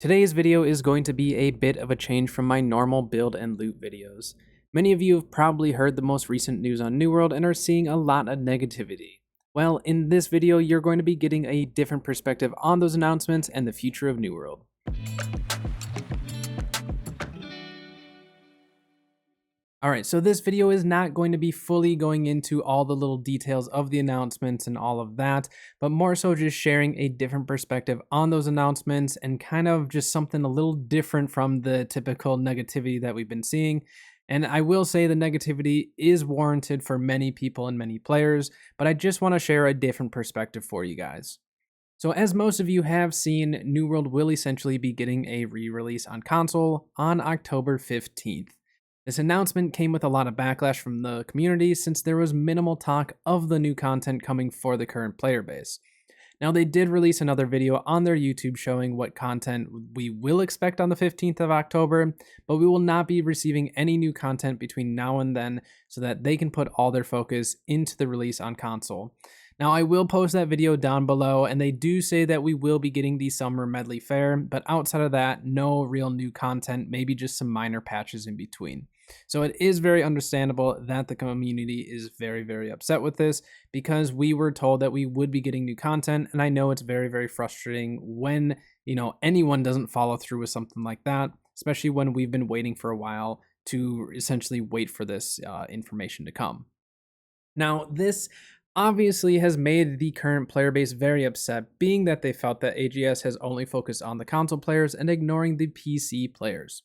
Today's video is going to be a bit of a change from my normal build and loot videos. Many of you have probably heard the most recent news on New World and are seeing a lot of negativity. Well, in this video, you're going to be getting a different perspective on those announcements and the future of New World. Alright, so this video is not going to be fully going into all the little details of the announcements and all of that, but more so just sharing a different perspective on those announcements and kind of just something a little different from the typical negativity that we've been seeing. And I will say the negativity is warranted for many people and many players, but I just want to share a different perspective for you guys. So as most of you have seen, New World will essentially be getting a re-release on console on October 15th. This announcement came with a lot of backlash from the community since there was minimal talk of the new content coming for the current player base. Now they did release another video on their YouTube showing what content we will expect on the 15th of October, but we will not be receiving any new content between now and then so that they can put all their focus into the release on console. Now I will post that video down below, and they do say that we will be getting the summer medley fair, but outside of that, no real new content, maybe just some minor patches in between. So it is very understandable that the community is very upset with this because we were told that we would be getting new content, and I know it's very frustrating when, anyone doesn't follow through with something like that, especially when we've been waiting for a while to essentially wait for this information to come. Now, this obviously has made the current player base very upset, being that they felt that AGS has only focused on the console players and ignoring the PC players.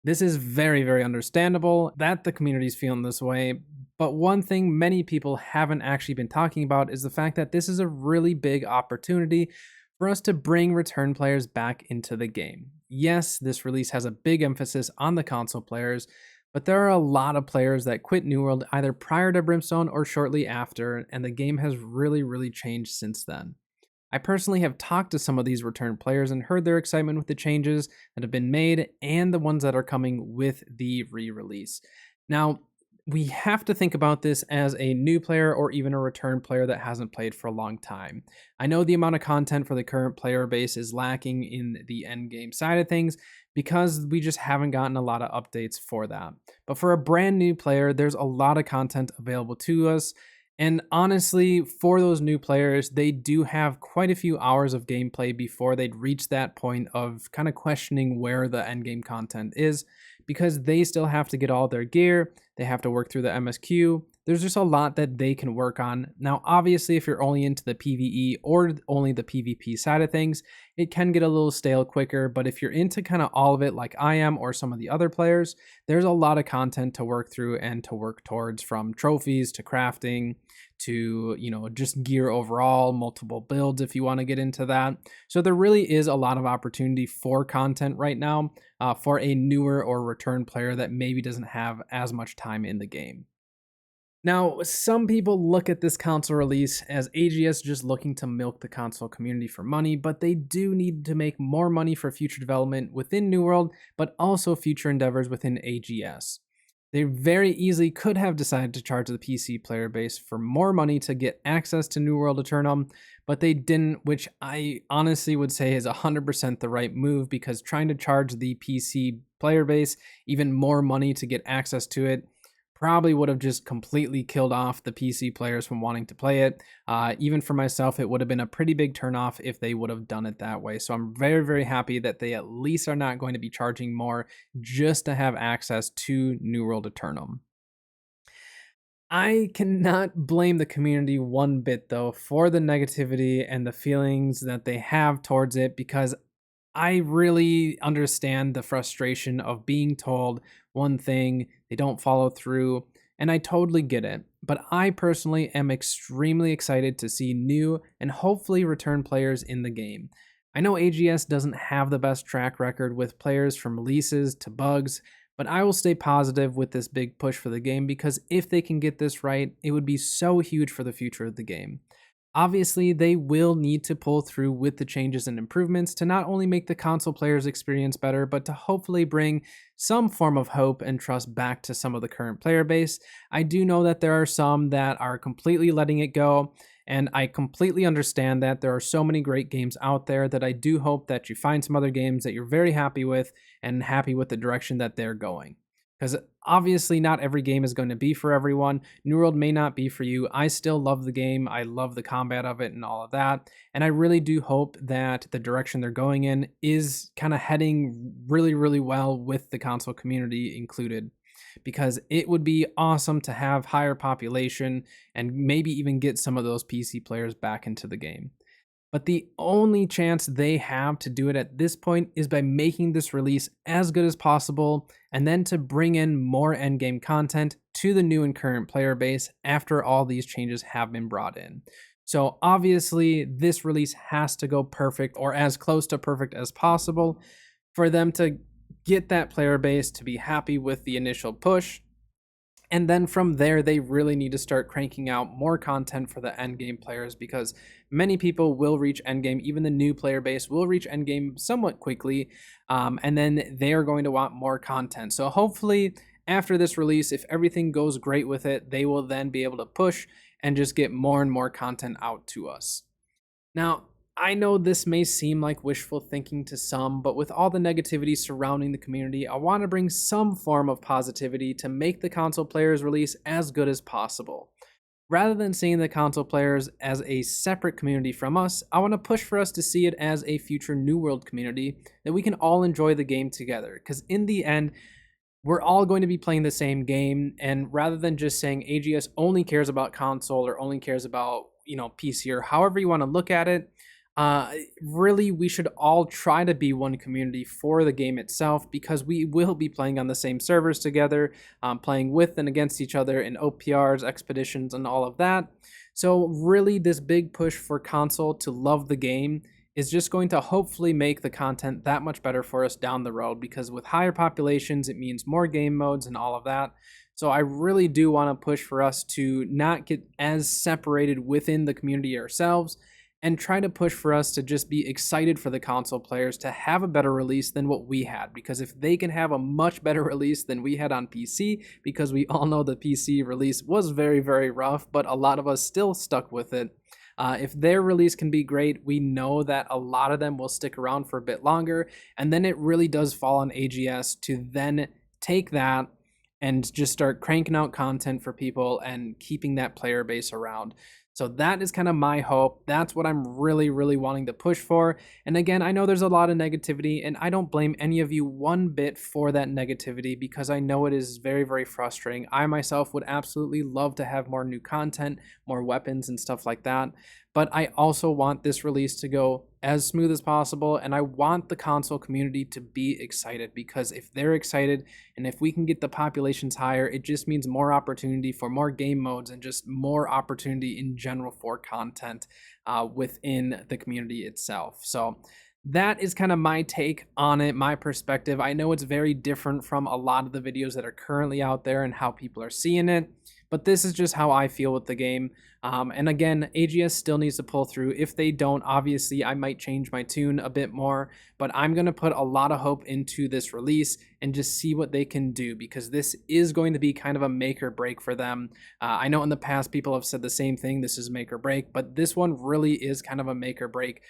This is very understandable that the community is feeling this way, but one thing many people haven't actually been talking about is the fact that this is a really big opportunity for us to bring return players back into the game. Yes, this release has a big emphasis on the console players, but there are a lot of players that quit New World either prior to Brimstone or shortly after, and the game has really changed since then. I personally have talked to some of these return players and heard their excitement with the changes that have been made and the ones that are coming with the re-release. Now, we have to think about this as a new player or even a return player that hasn't played for a long time. I know the amount of content for the current player base is lacking in the end game side of things because we just haven't gotten a lot of updates for that. But for a brand new player, there's a lot of content available to us. And honestly, for those new players, they do have quite a few hours of gameplay before they'd reach that point of kind of questioning where the endgame content is, because they still have to get all their gear, they have to work through the MSQ. There's just a lot that they can work on. Now, obviously, if you're only into the PvE or only the PvP side of things, it can get a little stale quicker, but if you're into kind of all of it like I am or some of the other players, there's a lot of content to work through and to work towards, from trophies to crafting to, just gear overall, multiple builds if you want to get into that. So there really is a lot of opportunity for content right now for a newer or return player that maybe doesn't have as much time in the game. Now, some people look at this console release as AGS just looking to milk the console community for money, but they do need to make more money for future development within New World, but also future endeavors within AGS. They very easily could have decided to charge the PC player base for more money to get access to New World Aeternum, but they didn't, which I honestly would say is 100% the right move, because trying to charge the PC player base even more money to get access to it probably would have just completely killed off the PC players from wanting to play it. Even for myself, it would have been a pretty big turnoff if they would have done it that way. So I'm very happy that they at least are not going to be charging more just to have access to New World Aeternum. I cannot blame the community one bit though for the negativity and the feelings that they have towards it, because I really understand the frustration of being told one thing, they don't follow through, and I totally get it. But I personally am extremely excited to see new and hopefully return players in the game. I know AGS doesn't have the best track record with players from releases to bugs, but I will stay positive with this big push for the game, because if they can get this right, it would be so huge for the future of the game. Obviously, they will need to pull through with the changes and improvements to not only make the console player's experience better, but to hopefully bring some form of hope and trust back to some of the current player base. I do know that there are some that are completely letting it go, And I completely understand that there are so many great games out there that I do hope that you find some other games that you're very happy with and happy with the direction that they're going. Because obviously, not every game is going to be for everyone. New World may not be for you. I still love the game. I love the combat of it and all of that. And I really do hope that the direction they're going in is kind of heading really, really well with the console community included. Because it would be awesome to have higher population and maybe even get some of those PC players back into the game. But the only chance they have to do it at this point is by making this release as good as possible and then to bring in more endgame content to the new and current player base after all these changes have been brought in. So obviously, this release has to go perfect or as close to perfect as possible for them to get that player base to be happy with the initial push. And then from there, they really need to start cranking out more content for the endgame players because many people will reach endgame. Even the new player base will reach endgame somewhat quickly. And then they are going to want more content. So hopefully, after this release, if everything goes great with it, they will then be able to push and just get more and more content out to us. Now, I know this may seem like wishful thinking to some, but with all the negativity surrounding the community, I want to bring some form of positivity to make the console players release as good as possible. Rather than seeing the console players as a separate community from us, I want to push for us to see it as a future New World community that we can all enjoy the game together. Because in the end, we're all going to be playing the same game, and rather than just saying AGS only cares about console or only cares about PC or however you want to look at it, really we should all try to be one community for the game itself because we will be playing on the same servers together, playing with and against each other in OPRs, expeditions, and all of that. So really, this big push for console to love the game is just going to hopefully make the content that much better for us down the road because with higher populations, it means more game modes and all of that. So I really do want to push for us to not get as separated within the community ourselves and try to push for us to just be excited for the console players to have a better release than what we had. Because if they can have a much better release than we had on PC, because we all know the PC release was very, very rough, but a lot of us still stuck with it. If their release can be great, we know that a lot of them will stick around for a bit longer. And then it really does fall on AGS to then take that and just start cranking out content for people and keeping that player base around. So that is kind of my hope. That's what I'm really, really wanting to push for. And again, I know there's a lot of negativity, and I don't blame any of you one bit for that negativity because I know it is very, very frustrating. I myself would absolutely love to have more new content, more weapons and stuff like that. But I also want this release to go as smooth as possible, and I want the console community to be excited because if they're excited and if we can get the populations higher, it just means more opportunity for more game modes and just more opportunity in general for content within the community itself. So that is kind of my take on it, my perspective. I know it's very different from a lot of the videos that are currently out there and how people are seeing it, but this is just how I feel with the game. And again, AGS still needs to pull through. If they don't, obviously, I might change my tune a bit more, but I'm going to put a lot of hope into this release and just see what they can do because this is going to be kind of a make or break for them. I know in the past people have said the same thing, this is make or break, but this one really is kind of a make or break.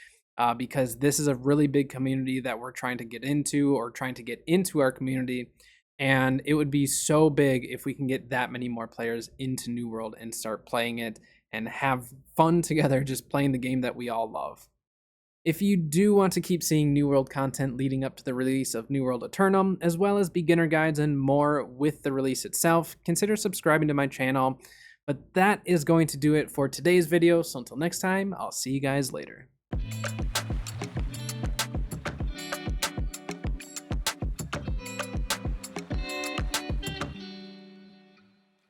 Because this is a really big community that we're trying to get into or trying to get into our community. And it would be so big if we can get that many more players into New World and start playing it and have fun together just playing the game that we all love. If you do want to keep seeing New World content leading up to the release of New World Aeternum, as well as beginner guides and more with the release itself, consider subscribing to my channel. But that is going to do it for today's video, so until next time, I'll see you guys later.